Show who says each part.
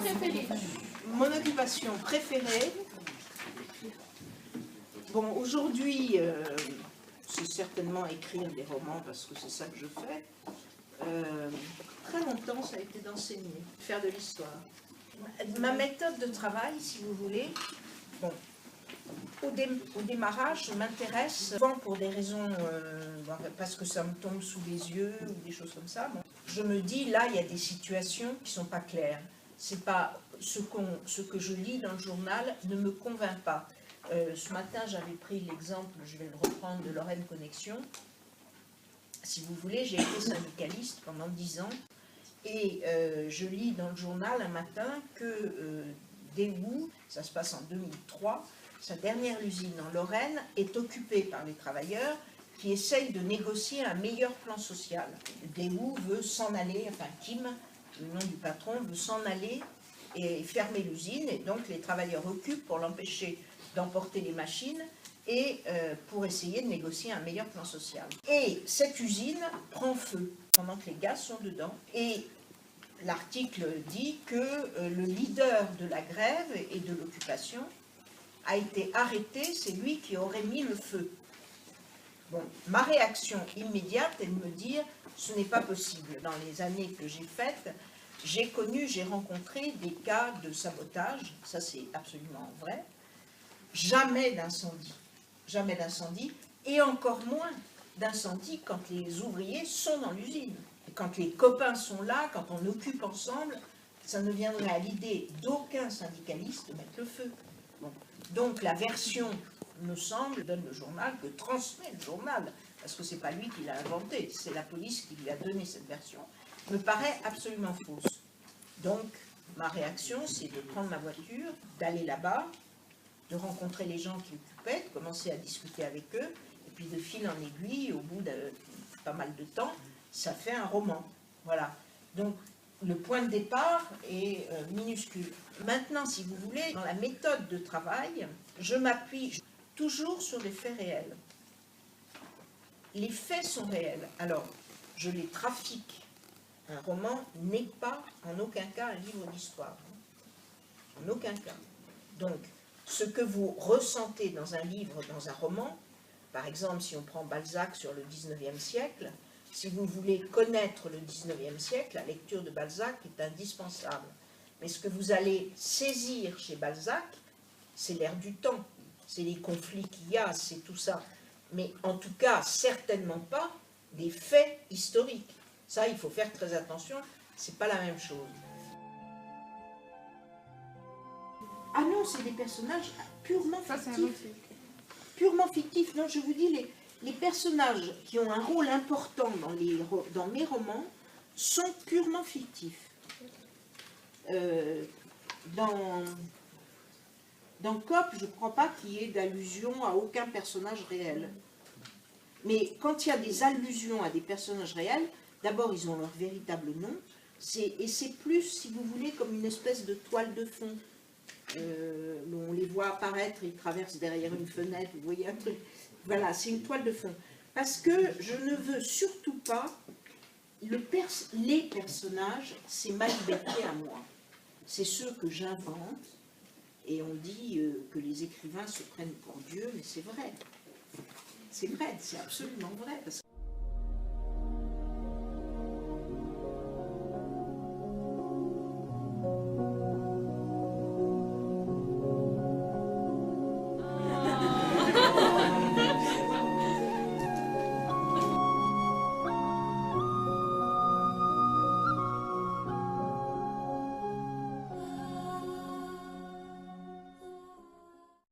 Speaker 1: préférée.
Speaker 2: Mon occupation préférée. Bon, aujourd'hui, c'est certainement écrire des romans parce que c'est ça que je fais. Très longtemps, ça a été d'enseigner, faire de l'histoire. Ma méthode de travail, si vous voulez, bon, au démarrage, je m'intéresse souvent pour des raisons, parce que ça me tombe sous les yeux ou des choses comme ça. Bon, je me dis, là, il y a des situations qui ne sont pas claires. C'est pas ce que je lis dans le journal ne me convainc pas. Ce matin, j'avais pris l'exemple, je vais le reprendre, de Lorraine Connexion. Si vous voulez, j'ai été syndicaliste pendant 10 ans et je lis dans le journal un matin que Daewoo, ça se passe en 2003, sa dernière usine en Lorraine est occupée par les travailleurs qui essayent de négocier un meilleur plan social. Daewoo veut s'en aller, enfin Kim, le nom du patron, veut s'en aller et fermer l'usine, et donc les travailleurs occupent pour l'empêcher d'emporter les machines et pour essayer de négocier un meilleur plan social. Et cette usine prend feu pendant que les gars sont dedans, et l'article dit que le leader de la grève et de l'occupation a été arrêté, c'est lui qui aurait mis le feu. Bon, ma réaction immédiate est de me dire, ce n'est pas possible. Dans les années que j'ai faites, j'ai rencontré des cas de sabotage, ça c'est absolument vrai, jamais d'incendie, et encore moins d'incendie quand les ouvriers sont dans l'usine. Quand les copains sont là, quand on occupe ensemble, ça ne viendrait à l'idée d'aucun syndicaliste de mettre le feu. Bon. Donc la version, me semble, donne le journal, que transmet le journal, parce que ce n'est pas lui qui l'a inventé, c'est la police qui lui a donné cette version, me paraît absolument fausse. Donc ma réaction, c'est de prendre ma voiture, d'aller là-bas, de rencontrer les gens qui occupaient, de commencer à discuter avec eux, et puis de fil en aiguille, au bout de pas mal de temps, ça fait un roman. Voilà. Donc, le point de départ est minuscule. Maintenant, si vous voulez, dans la méthode de travail, je m'appuie toujours sur les faits réels. Les faits sont réels. Alors, je les trafique. Un roman n'est pas en aucun cas un livre d'histoire. En aucun cas. Donc, ce que vous ressentez dans un livre, dans un roman, par exemple, si on prend Balzac sur le 19e siècle, si vous voulez connaître le 19e siècle, la lecture de Balzac est indispensable. Mais ce que vous allez saisir chez Balzac, c'est l'air du temps, c'est les conflits qu'il y a, c'est tout ça. Mais en tout cas, certainement pas des faits historiques. Ça, il faut faire très attention, c'est pas la même chose. Ah non, c'est des personnages purement fictifs. Purement fictifs. Non, je vous dis, les personnages qui ont un rôle important dans mes romans sont purement fictifs. Dans Cop, je ne crois pas qu'il y ait d'allusion à aucun personnage réel. Mais quand il y a des allusions à des personnages réels, d'abord, ils ont leur véritable nom, et c'est plus, si vous voulez, comme une espèce de toile de fond. On les voit apparaître, ils traversent derrière une fenêtre, vous voyez un truc. Voilà, c'est une toile de fond. Parce que je ne veux surtout pas, les personnages, c'est ma liberté à moi. C'est ceux que j'invente, et on dit que les écrivains se prennent pour Dieu, mais c'est vrai. C'est vrai, c'est absolument vrai. Parce que